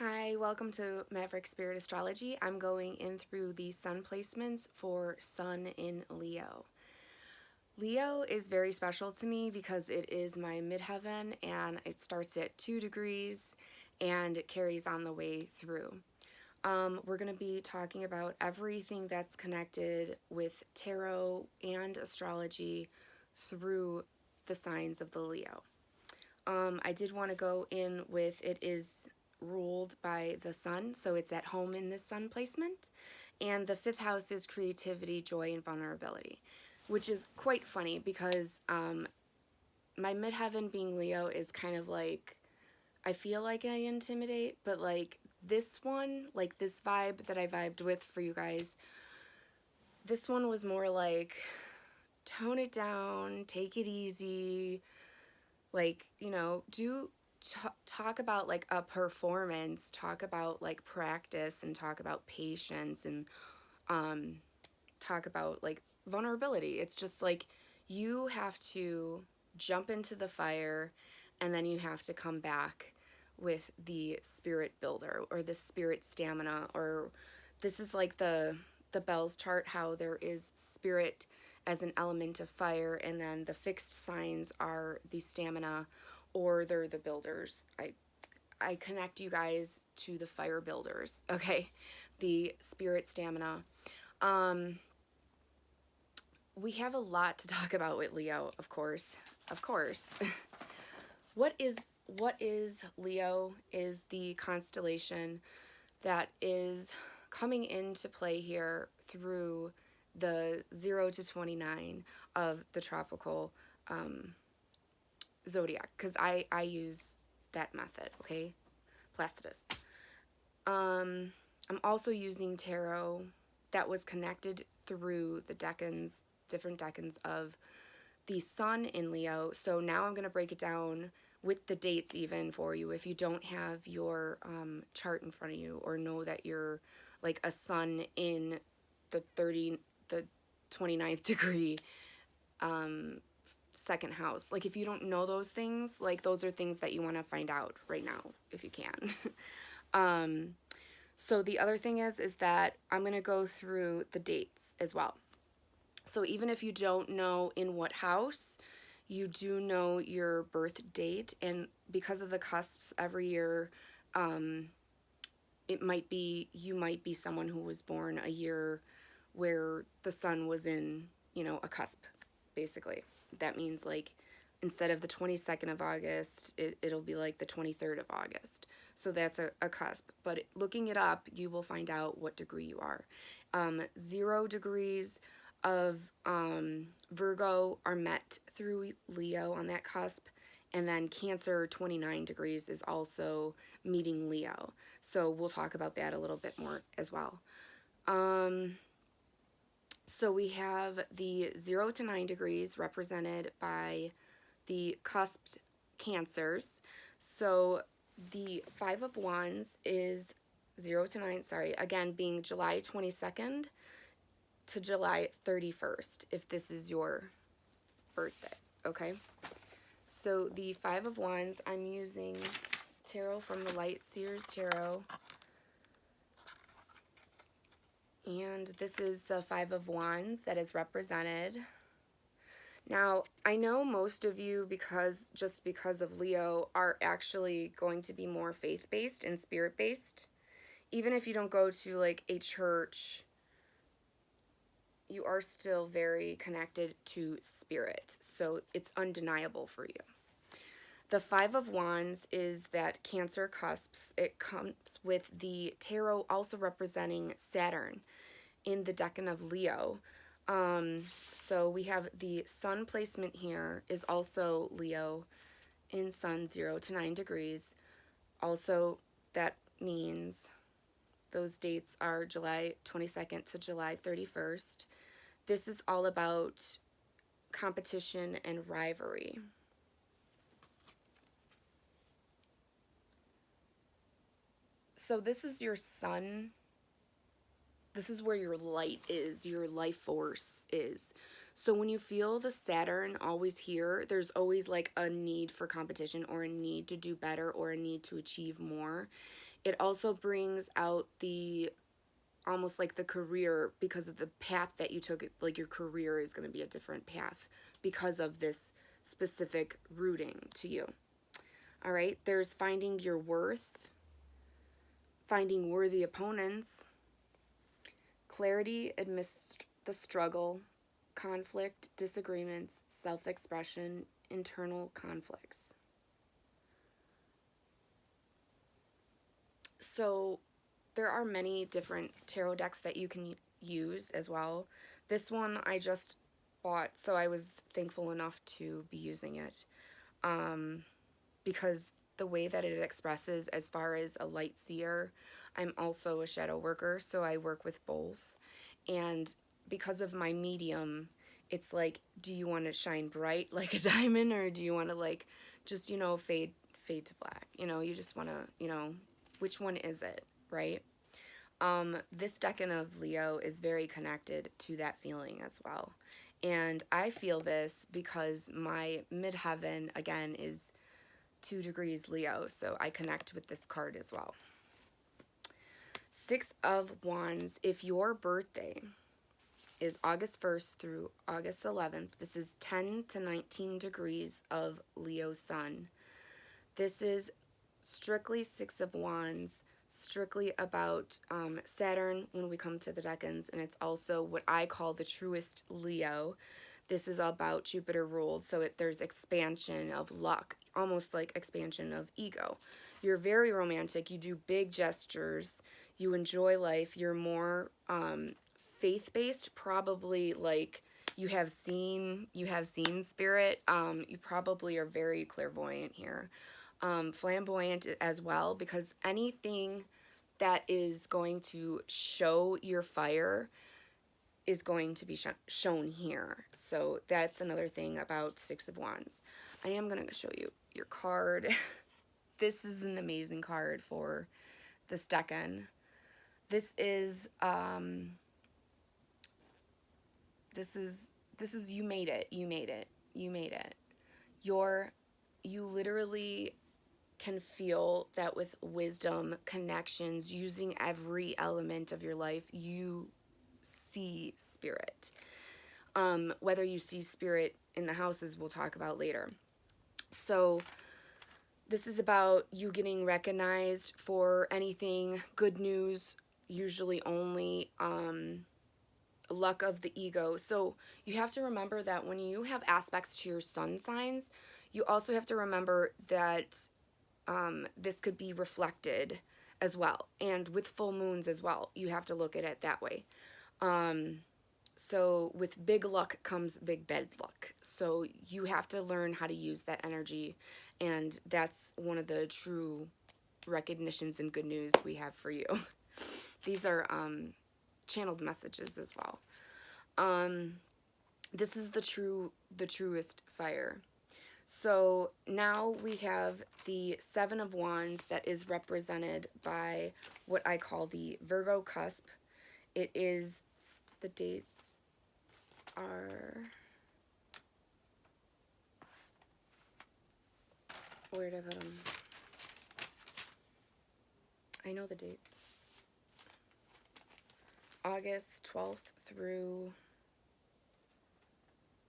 Hi, welcome to Maverick Spirit Astrology. I'm going in through the sun placements for Sun in Leo. Leo is very special to me because it is my midheaven and it starts at 2 degrees and it carries on the way through. We're going to be talking about everything that's connected with tarot and astrology through the signs of the Leo. I did want to go in with it is ruled by the sun, so it's at home in this sun placement. And the fifth house is creativity, joy, and vulnerability, which is quite funny because my midheaven being Leo is kind of like, I feel like I intimidate, but like this one, like this vibe that I vibed with for you guys, this one was more like tone it down, take it easy, like, talk about like a performance, talk about like practice, and talk about patience, and um, talk about like vulnerability. It's just like you have to jump into the fire and then you have to come back with the spirit builder or the spirit stamina, or this is like the Bell's chart, how there is spirit as an element of fire, and then the fixed signs are the stamina, or they're the builders. I connect you guys to the fire builders, okay? The spirit stamina. Um, we have a lot to talk about with Leo, of course. Of course. what is what is Leo is the constellation that is coming into play here through the 0 to 29 of the tropical zodiac, because I use that method, okay? Placidus. I'm also using tarot that was connected through the decans, different decans of the sun in Leo. So now I'm going to break it down with the dates even for you if you don't have your chart in front of you, or know that you're like a sun in the 29th degree second house. Like if you don't know those things, like those are things that you want to find out right now if you can. So the other thing is that I'm going to go through the dates as well. So even if you don't know in what house, you do know your birth date, and because of the cusps every year, it might be, you might be someone who was born a year where the sun was in, a cusp, basically. That means like instead of the 22nd of August, it'll be like the 23rd of August. So that's a cusp. But looking it up, you will find out what degree you are. 0 degrees of Virgo are met through Leo on that cusp. And then Cancer 29 degrees is also meeting Leo. So we'll talk about that a little bit more as well. So we have the 0 to 9 degrees represented by the cusped Cancers. So the 5 of Wands is 0 to 9, again, being July 22nd to July 31st, if this is your birthday, okay? So the 5 of Wands, I'm using tarot from the Light Seers Tarot. And this is the 5 of Wands that is represented. Now, I know most of you, just because of Leo, are actually going to be more faith-based and spirit-based. Even if you don't go to like a church, you are still very connected to spirit. So it's undeniable for you. The 5 of Wands is that Cancer cusps. It comes with the tarot also representing Saturn in the decan of Leo. So we have the sun placement here is also Leo in sun 0 to 9 degrees. Also, that means those dates are July 22nd to July 31st. This is all about competition and rivalry. So this is your sun. This is where your light is, your life force is. So when you feel the Saturn always here, there's always like a need for competition, or a need to do better, or a need to achieve more. It also brings out the almost like the career, because of the path that you took. Like your career is going to be a different path because of this specific rooting to you. All right, there's finding your worth, finding worthy opponents, clarity amidst the struggle, conflict, disagreements, self-expression, internal conflicts. So there are many different tarot decks that you can use as well. This one I just bought, so I was thankful enough to be using it, because the way that it expresses as far as a light seer, I'm also a shadow worker, so I work with both. And because of my medium, it's like, do you want to shine bright like a diamond, or do you want to like just, you know, fade to black? You know, you just want to, you know, which one is it, right? This decan of Leo is very connected to that feeling as well. And I feel this because my midheaven, again, is 2 degrees Leo, so I connect with this card as well. 6 of Wands. If your birthday is August 1st through August 11th, this is 10 to 19 degrees of Leo sun. This is strictly 6 of Wands, strictly about Saturn when we come to the decans, and it's also what I call the truest Leo. This is about Jupiter ruled, so there's expansion of luck, almost like expansion of ego. You're very romantic, you do big gestures, you enjoy life, you're more faith-based, probably like you have seen spirit. You probably are very clairvoyant here. Flamboyant as well, because anything that is going to show your fire is going to be shown here. So that's another thing about 6 of Wands. I am going to show you your card. This is an amazing card for this decan. This is you made it. You made it. You made it. You literally can feel that with wisdom, connections, using every element of your life, you see spirit. Whether you see spirit in the houses, we'll talk about later. So this is about you getting recognized for anything, good news, usually only, luck of the ego. So you have to remember that when you have aspects to your sun signs, you also have to remember that this could be reflected as well. And with full moons as well, you have to look at it that way. So with big luck comes big bad luck. So you have to learn how to use that energy. And that's one of the true recognitions and good news we have for you. These are channeled messages as well. This is the truest fire. So now we have the 7 of Wands that is represented by what I call the Virgo cusp. It is, the dates are, where did I put them? I know the dates. August 12th through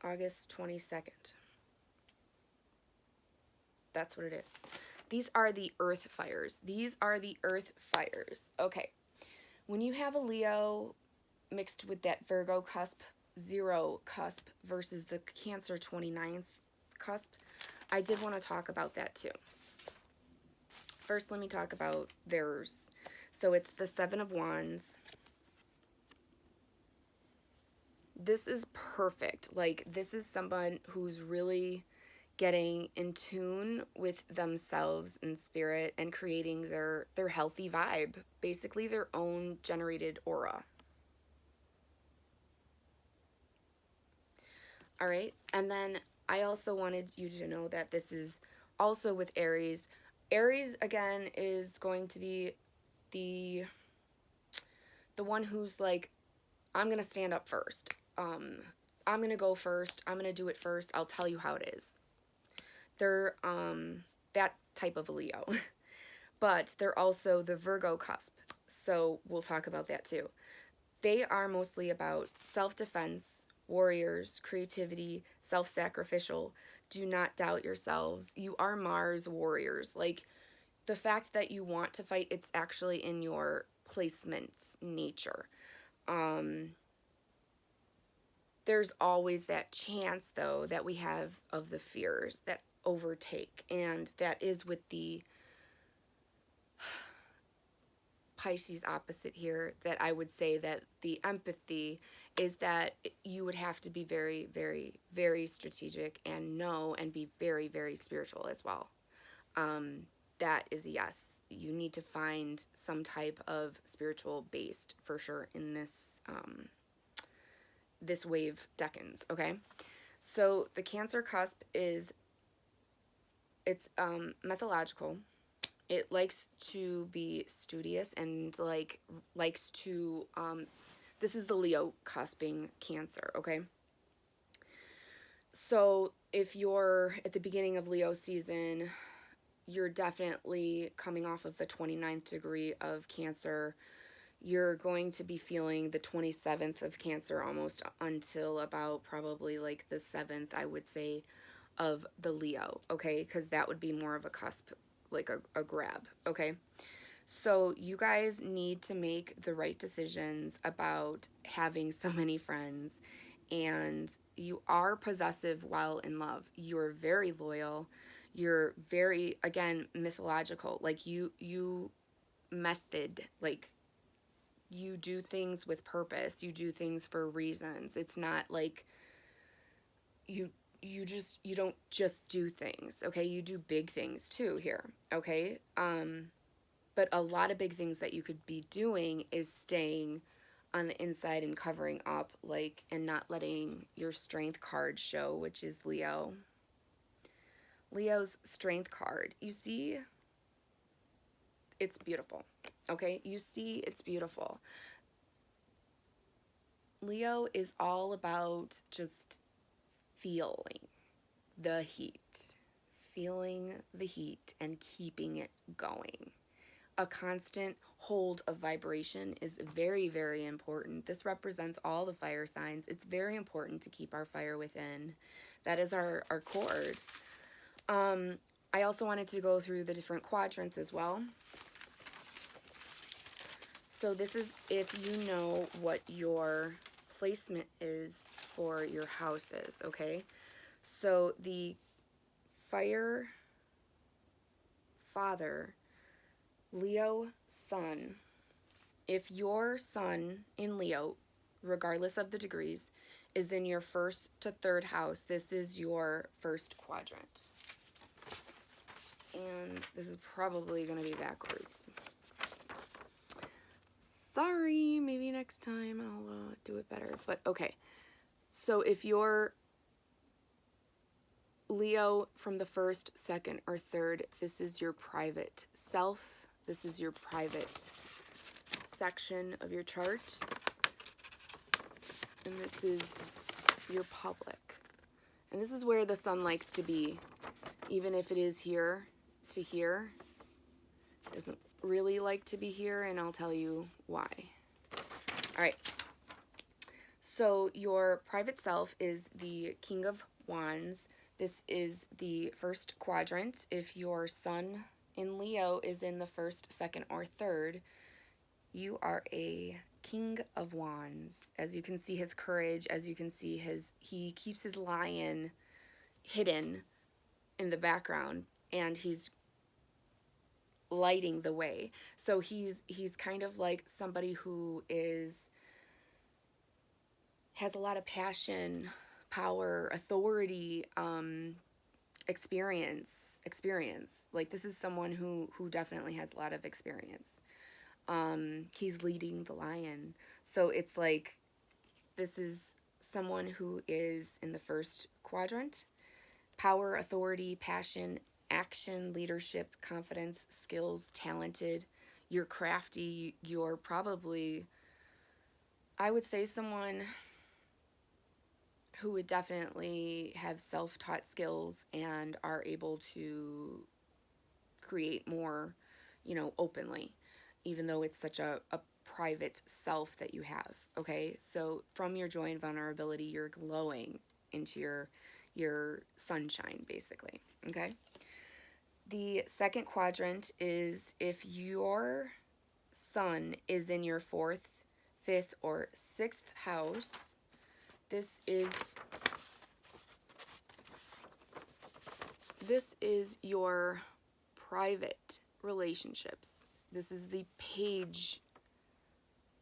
August 22nd. That's what it is. These are the earth fires. These are the earth fires. Okay. When you have a Leo mixed with that Virgo cusp, 0 cusp versus the Cancer 29th cusp, I did want to talk about that too. First, let me talk about theirs. So it's the 7 of Wands. This is perfect. Like, this is someone who's really getting in tune with themselves and spirit and creating their healthy vibe, basically their own generated aura. All right, and then I also wanted you to know that this is also with Aries. Aries, again, is going to be the one who's like, I'm going to stand up first. I'm going to go first. I'm going to do it first. I'll tell you how it is. They're that type of Leo. but they're also the Virgo cusp. So we'll talk about that too. They are mostly about self-defense, warriors, creativity, self-sacrificial. Do not doubt yourselves. You are Mars warriors. Like, the fact that you want to fight, it's actually in your placement's nature. Um, there's always that chance, though, that we have of the fears that overtake. And that is with the Pisces opposite here, that I would say that the empathy is that you would have to be very, very, very strategic and know and be very, very spiritual as well. That is a yes. You need to find some type of spiritual based for sure in this this wave decans, okay? So the Cancer cusp is, it's methodological. It likes to be studious and likes to this is the Leo cusping Cancer, okay? So if you're at the beginning of Leo season, you're definitely coming off of the 29th degree of Cancer. You're going to be feeling the 27th of Cancer almost until about probably like the 7th, I would say, of the Leo, okay? Because that would be more of a cusp, like a grab, okay? So you guys need to make the right decisions about having so many friends, and you are possessive while in love. You're very loyal. You're very, again, mythological. Like you method, like you do things with purpose. You do things for reasons. It's not like you you don't just do things, okay? You do big things too here, okay? But a lot of big things that you could be doing is staying on the inside and covering up, like, and not letting your strength card show, which is Leo. Leo's strength card. You see, it's beautiful. Okay? You see, it's beautiful. Leo is all about just feeling the heat. Feeling the heat and keeping it going. A constant hold of vibration is very, very important. This represents all the fire signs. It's very important to keep our fire within. That is our cord. I also wanted to go through the different quadrants as well. So this is if you know what your placement is for your houses, okay? So the fire father, Leo sun, if your sun in Leo, regardless of the degrees, is in your first to third house, this is your first quadrant. And this is probably going to be backwards. Sorry, maybe next time I'll do it better. But okay, so if you're Leo from the first, second, or third, this is your private self. This is your private section of your chart. And this is your public. And this is where the sun likes to be. Even if it is here to here, it doesn't really like to be here, and I'll tell you why. All right. So your private self is the King of Wands. This is the first quadrant. If your sun in Leo is in the first, second, or third, you are a King of Wands. As you can see his courage, as you can see he keeps his lion hidden in the background, and he's lighting the way. So he's kind of like somebody who has a lot of passion, power, authority, experience. Like, this is someone who definitely has a lot of experience. He's leading the lion. So it's like, this is someone who is in the first quadrant. Power, authority, passion, action, leadership, confidence, skills, talented. You're crafty. You're probably, I would say, someone who would definitely have self-taught skills and are able to create more openly, even though it's such a private self that you have. Okay, so from your joy and vulnerability, you're glowing into your sunshine, basically. Okay. The second quadrant is if your sun is in your fourth, fifth, or sixth house. This is your private relationships. This is the Page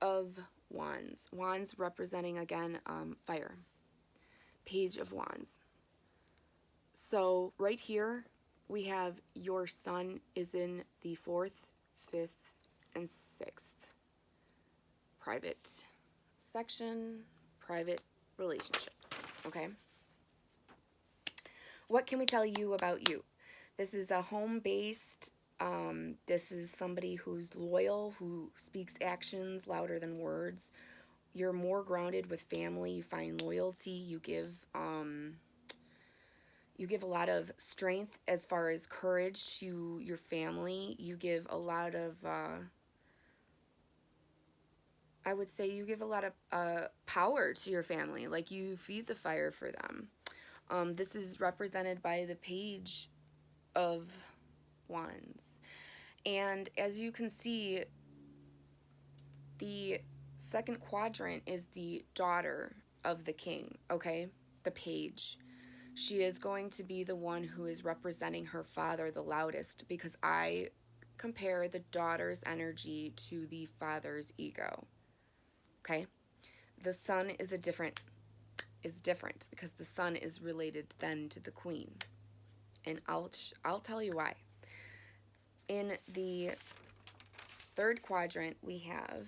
of Wands. Wands representing, again, fire. Page of Wands. So right here, we have your sun is in the fourth, fifth, and sixth. Private section, private relationships, okay? What can we tell you about you? This is a home-based, this is somebody who's loyal, who speaks actions louder than words. You're more grounded with family. You find loyalty. You give a lot of strength as far as courage to your family. You give a lot of, I would say you give a lot of power to your family. Like, you feed the fire for them. This is represented by the Page of Wands. And as you can see, the second quadrant is the daughter of the king, okay? The page. She is going to be the one who is representing her father the loudest, because I compare the daughter's energy to the father's ego, okay? The sun is different because the sun is related then to the queen. And I'll tell you why. In the third quadrant, we have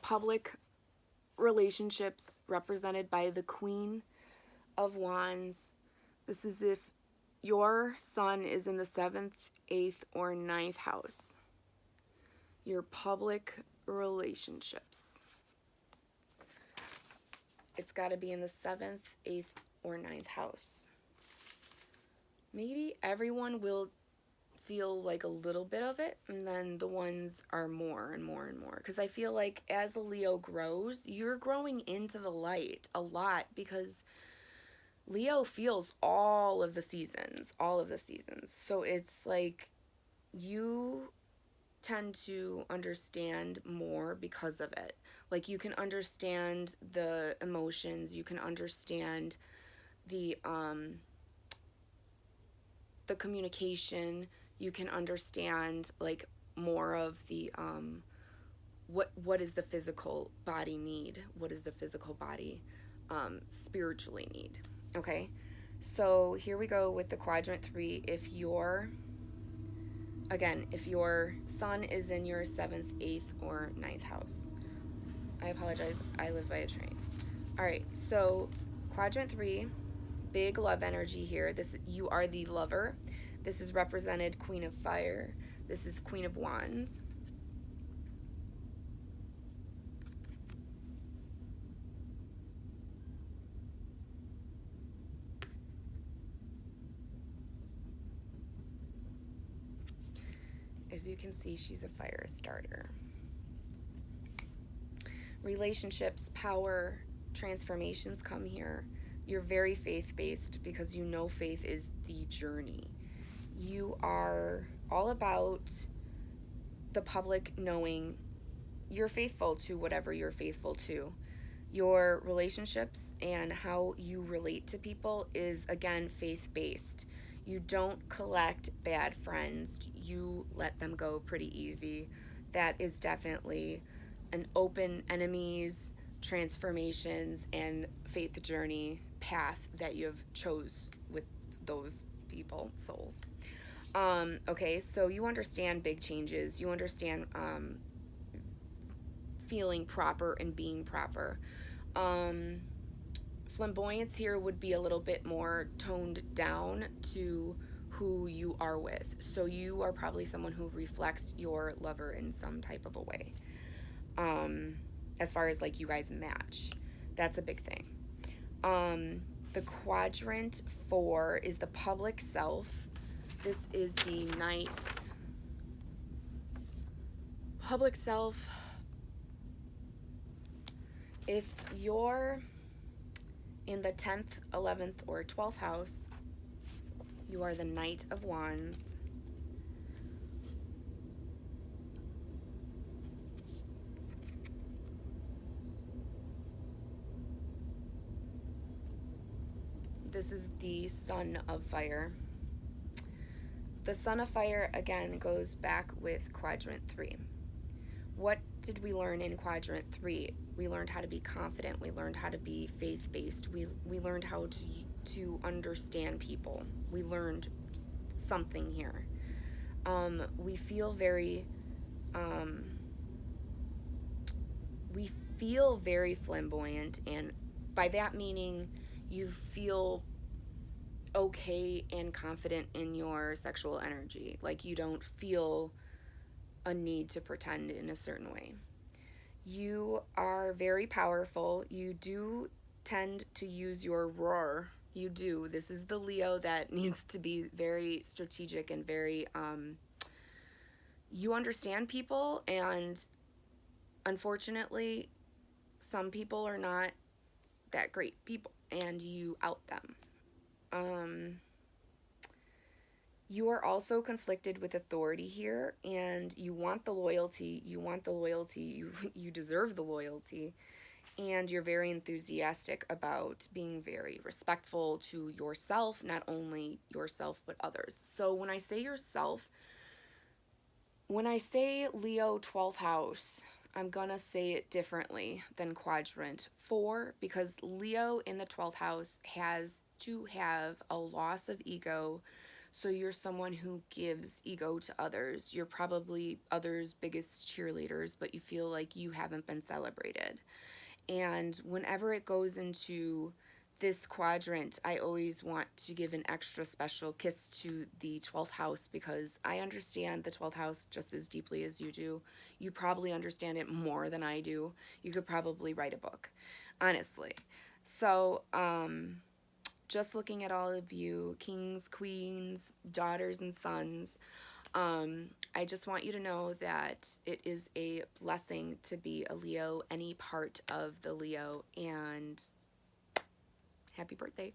public relationships represented by the Queen of Wands. This is if your sun is in the 7th, 8th, or 9th house. Your public relationships. It's got to be in the 7th, 8th, or 9th house. Maybe everyone will feel like a little bit of it, and then the ones are more and more and more. Because I feel like as a Leo grows, you're growing into the light a lot, because Leo feels all of the seasons. So it's like you tend to understand more because of it. Like, you can understand the emotions, you can understand the communication, you can understand like more of the what does the physical body need, what does the physical body spiritually need. Okay, so here we go with the quadrant 3. If your sun is in your 7th, 8th, or 9th house. I apologize, I live by a train. All right, so quadrant 3, big love energy here. You are the lover. This is represented Queen of Fire. This is Queen of Wands. As you can see, she's a fire starter. Relationships, power, transformations come here. You're very faith-based because you know faith is the journey. You are all about the public knowing you're faithful to whatever you're faithful to. Your relationships and how you relate to people is, again, faith-based. You don't collect bad friends. You let them go pretty easy. That is definitely an open enemies, transformations, and faith journey path that you have chose with those people, souls. Okay, so you understand big changes. You understand feeling proper and being proper. Flamboyance here would be a little bit more toned down to who you are with. So you are probably someone who reflects your lover in some type of a way. As far as like you guys match. That's a big thing. The quadrant 4 is the public self. This is the Knight Public self, if you're in the 10th, 11th, or 12th house, you are the Knight of Wands. This is the Son of Fire. The Son of Fire, again, goes back with Quadrant 3. What did we learn in Quadrant 3? We learned how to be confident. We learned how to be faith-based. We learned how to understand people. We learned something here. We feel very flamboyant, and by that meaning you feel okay and confident in your sexual energy. Like, you don't feel a need to pretend in a certain way. You are very powerful. You do tend to use your roar. You do. This is the Leo that needs to be very strategic and very, you understand people, and unfortunately, some people are not that great people, and you out them. You are also conflicted with authority here, and you want the loyalty. You deserve the loyalty, and you're very enthusiastic about being very respectful to yourself, not only yourself, but others. So when I say yourself, when I say Leo 12th house, I'm gonna say it differently than Quadrant 4, because Leo in the 12th house has to have a loss of ego. So you're someone who gives ego to others. You're probably others' biggest cheerleaders, but you feel like you haven't been celebrated. And whenever it goes into this quadrant, I always want to give an extra special kiss to the 12th house, because I understand the 12th house just as deeply as you do. You probably understand it more than I do. You could probably write a book, honestly. So, just looking at all of you, kings, queens, daughters, and sons, I just want you to know that it is a blessing to be a Leo, any part of the Leo, and happy birthday.